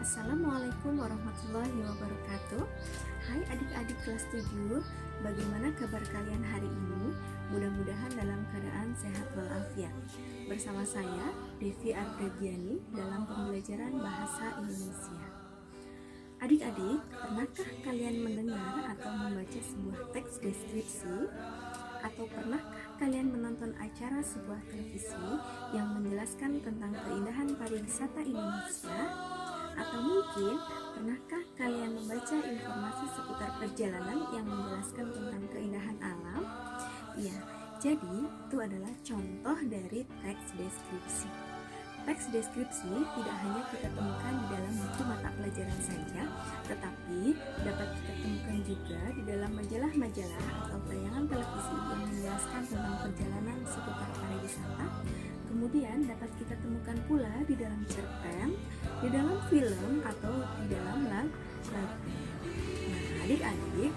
Assalamualaikum warahmatullahi wabarakatuh. Hai adik-adik kelas 7, bagaimana kabar kalian hari ini? Mudah-mudahan dalam keadaan sehat walafiat. Bersama saya, Devi Ardegiani, dalam pembelajaran Bahasa Indonesia. Adik-adik, pernahkah kalian mendengar atau membaca sebuah teks deskripsi? Atau pernahkah kalian menonton acara sebuah televisi yang menjelaskan tentang keindahan pariwisata Indonesia? Atau mungkin pernahkah kalian membaca informasi seputar perjalanan yang menjelaskan tentang keindahan alam? Ya, jadi itu adalah contoh dari teks deskripsi. Teks deskripsi tidak hanya kita temukan di dalam buku mata pelajaran saja, tetapi dapat kita temukan juga di dalam majalah-majalah atau tayangan televisi yang menjelaskan tentang perjalanan seputar pariwisata. Kemudian dapat kita temukan pula di dalam cerpen, di dalam film, atau di dalam lagu. Nah, adik-adik,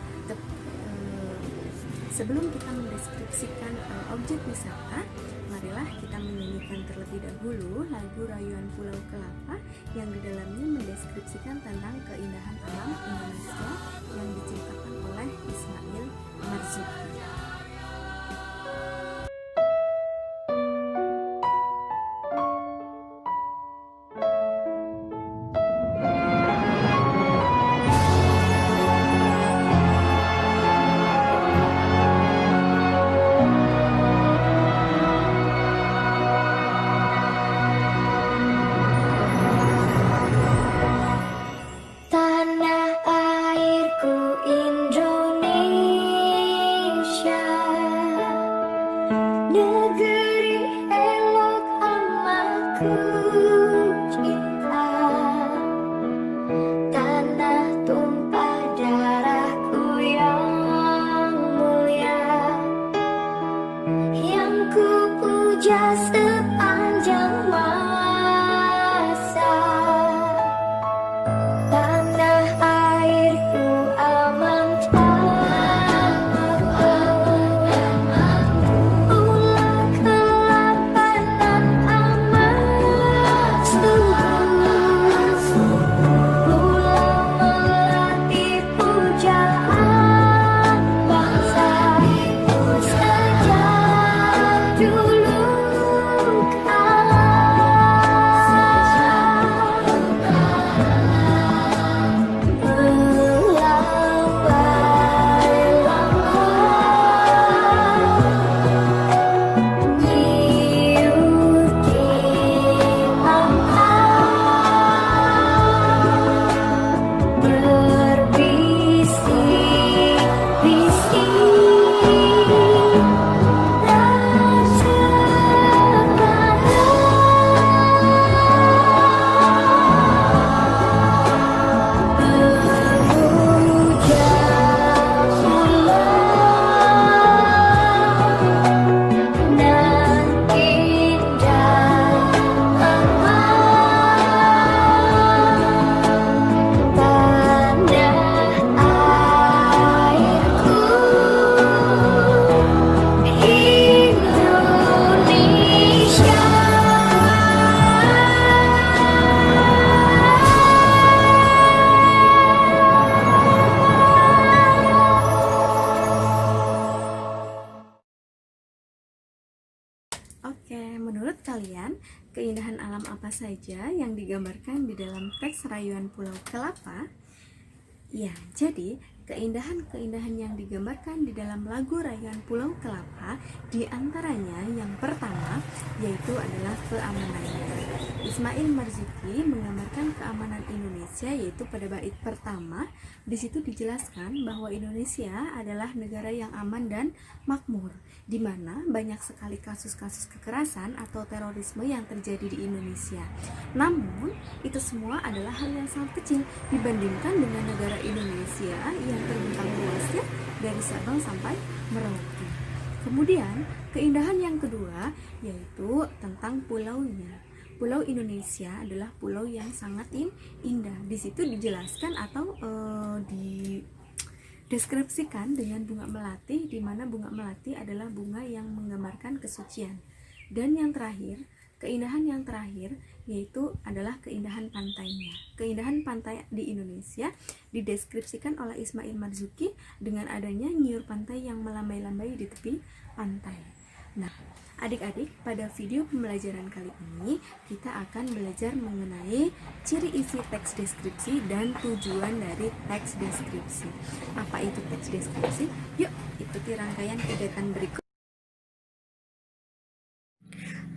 sebelum kita mendeskripsikan objek wisata, marilah kita menyanyikan terlebih dahulu lagu Rayuan Pulau Kelapa yang di dalamnya mendeskripsikan tentang keindahan alam Indonesia yang diciptakan oleh Ismail Marzuki. Menurut kalian, keindahan alam apa saja yang digambarkan di dalam teks Rayuan Pulau Kelapa? Ya, jadi keindahan-keindahan yang digambarkan di dalam lagu Rayuan Pulau Kelapa diantaranya yang pertama yaitu adalah keamanannya. Ismail Marzuki menggambarkan keamanan Indonesia yaitu pada bait pertama. Di situ dijelaskan bahwa Indonesia adalah negara yang aman dan makmur, di mana banyak sekali kasus-kasus kekerasan atau terorisme yang terjadi di Indonesia. Namun, itu semua adalah hal yang sangat kecil dibandingkan dengan negara Indonesia yang terbentang luasnya dari Sabang sampai Merauke. Kemudian, keindahan yang kedua yaitu tentang pulaunya. Pulau Indonesia adalah pulau yang sangat indah. Di situ dijelaskan atau dideskripsikan dengan bunga melati, di mana bunga melati adalah bunga yang menggambarkan kesucian. Dan yang terakhir, Keindahan yang terakhir yaitu adalah keindahan pantainya. Keindahan pantai di Indonesia dideskripsikan oleh Ismail Marzuki dengan adanya nyiur pantai yang melambai-lambai di tepi pantai. Nah, adik-adik, pada video pembelajaran kali ini kita akan belajar mengenai ciri isi teks deskripsi dan tujuan dari teks deskripsi. Apa itu teks deskripsi? Yuk, ikuti rangkaian kegiatan berikut.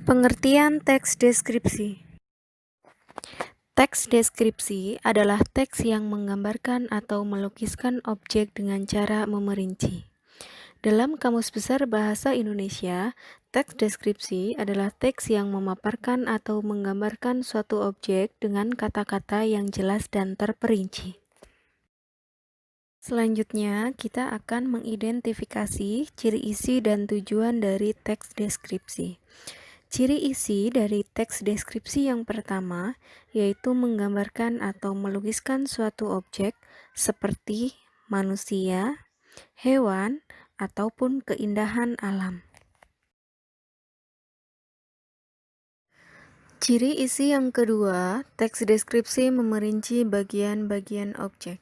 Pengertian teks deskripsi. Teks deskripsi adalah teks yang menggambarkan atau melukiskan objek dengan cara memerinci. Dalam Kamus Besar Bahasa Indonesia, teks deskripsi adalah teks yang memaparkan atau menggambarkan suatu objek dengan kata-kata yang jelas dan terperinci. Selanjutnya, kita akan mengidentifikasi ciri isi dan tujuan dari teks deskripsi. Ciri isi dari teks deskripsi yang pertama yaitu menggambarkan atau melukiskan suatu objek seperti manusia, hewan, ataupun keindahan alam. Ciri isi yang kedua, teks deskripsi memerinci bagian-bagian objek.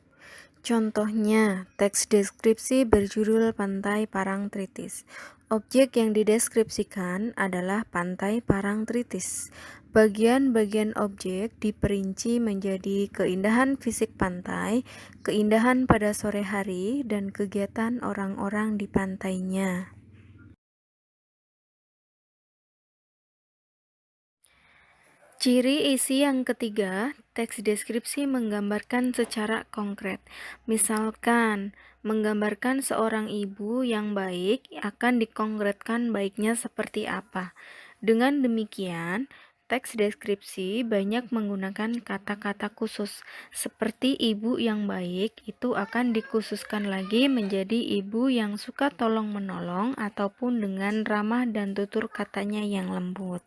Contohnya, teks deskripsi berjudul Pantai Parangtritis. Objek yang dideskripsikan adalah Pantai Parangtritis. Bagian-bagian objek diperinci menjadi keindahan fisik pantai, keindahan pada sore hari, dan kegiatan orang-orang di pantainya. Ciri isi yang ketiga, teks deskripsi menggambarkan secara konkret. Misalkan, menggambarkan seorang ibu yang baik akan dikonkretkan baiknya seperti apa. Dengan demikian, teks deskripsi banyak menggunakan kata-kata khusus. Seperti ibu yang baik, itu akan dikhususkan lagi menjadi ibu yang suka tolong-menolong ataupun dengan ramah dan tutur katanya yang lembut.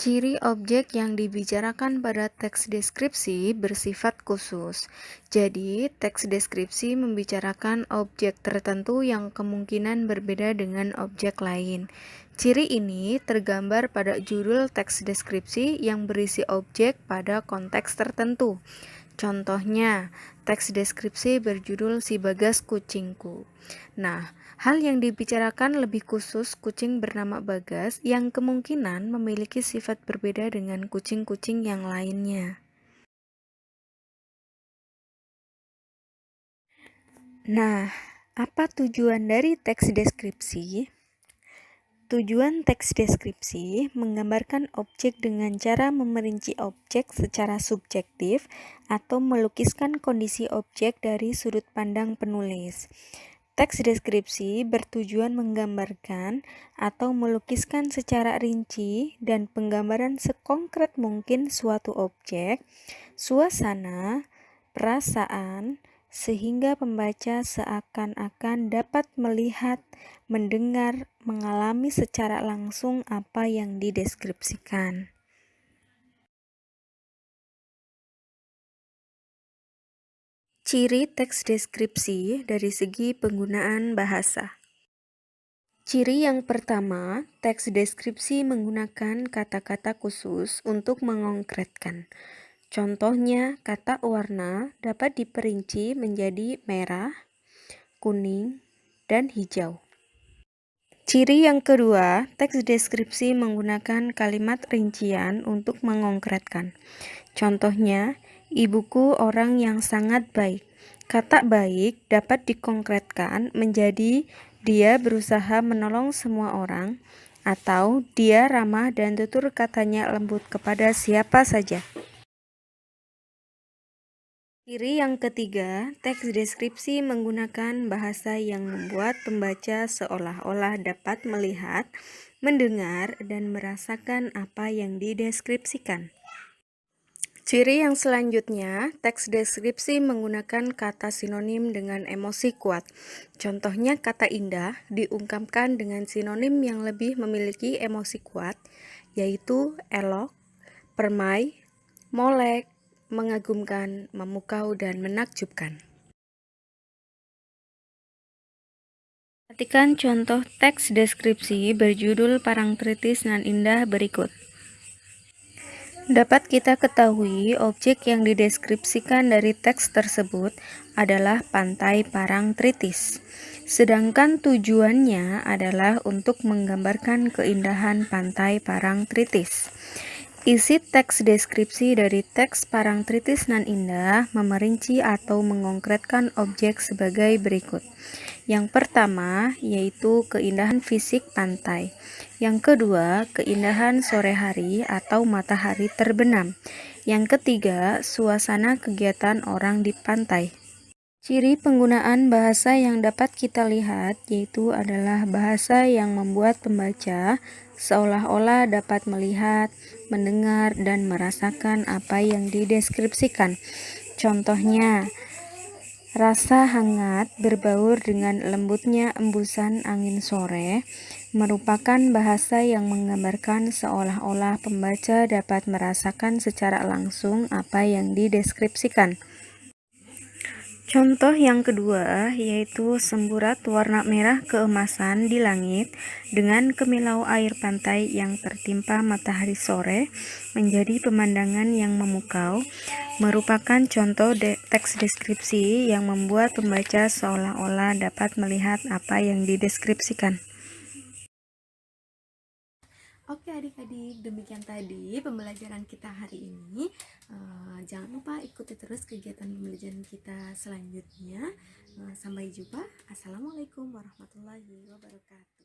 Ciri objek yang dibicarakan pada teks deskripsi bersifat khusus. Jadi, teks deskripsi membicarakan objek tertentu yang kemungkinan berbeda dengan objek lain. Ciri ini tergambar pada judul teks deskripsi yang berisi objek pada konteks tertentu. Contohnya, teks deskripsi berjudul Si Bagas Kucingku. Nah, hal yang dibicarakan lebih khusus kucing bernama Bagas yang kemungkinan memiliki sifat berbeda dengan kucing-kucing yang lainnya. Nah, apa tujuan dari teks deskripsi? Tujuan teks deskripsi menggambarkan objek dengan cara memerinci objek secara subjektif atau melukiskan kondisi objek dari sudut pandang penulis. Teks deskripsi bertujuan menggambarkan atau melukiskan secara rinci dan penggambaran sekonkret mungkin suatu objek, suasana, perasaan, sehingga pembaca seakan-akan dapat melihat, mendengar, mengalami secara langsung apa yang dideskripsikan. Ciri teks deskripsi dari segi penggunaan bahasa. Ciri yang pertama, teks deskripsi menggunakan kata-kata khusus untuk mengkonkretkan. Contohnya, kata warna dapat diperinci menjadi merah, kuning, dan hijau. Ciri yang kedua, teks deskripsi menggunakan kalimat rincian untuk mengkonkretkan. Contohnya, ibuku orang yang sangat baik. Kata baik dapat dikonkretkan menjadi dia berusaha menolong semua orang, atau dia ramah dan tutur katanya lembut kepada siapa saja. Ciri yang ketiga, teks deskripsi menggunakan bahasa yang membuat pembaca seolah-olah dapat melihat, mendengar, dan merasakan apa yang dideskripsikan. Ciri yang selanjutnya, teks deskripsi menggunakan kata sinonim dengan emosi kuat. Contohnya kata indah diungkapkan dengan sinonim yang lebih memiliki emosi kuat, yaitu elok, permai, molek, mengagumkan, memukau, dan menakjubkan. Perhatikan contoh teks deskripsi berjudul Parangtritis nan indah berikut. Dapat kita ketahui objek yang dideskripsikan dari teks tersebut adalah Pantai Parangtritis. Sedangkan tujuannya adalah untuk menggambarkan keindahan Pantai Parangtritis. Isi teks deskripsi dari teks Parangtritis nan indah memerinci atau mengkonkretkan objek sebagai berikut. Yang pertama yaitu keindahan fisik pantai. Yang kedua, keindahan sore hari atau matahari terbenam. Yang ketiga, suasana kegiatan orang di pantai. Ciri penggunaan bahasa yang dapat kita lihat yaitu adalah bahasa yang membuat pembaca seolah-olah dapat melihat, mendengar, dan merasakan apa yang dideskripsikan. Contohnya, rasa hangat berbaur dengan lembutnya embusan angin sore merupakan bahasa yang menggambarkan seolah-olah pembaca dapat merasakan secara langsung apa yang dideskripsikan. Contoh yang kedua yaitu semburat warna merah keemasan di langit dengan kemilau air pantai yang tertimpa matahari sore menjadi pemandangan yang memukau, merupakan contoh teks deskripsi yang membuat pembaca seolah-olah dapat melihat apa yang dideskripsikan. Oke adik-adik, demikian tadi pembelajaran kita hari ini. Jangan lupa ikuti terus kegiatan pembelajaran kita selanjutnya. Sampai jumpa. Assalamualaikum warahmatullahi wabarakatuh.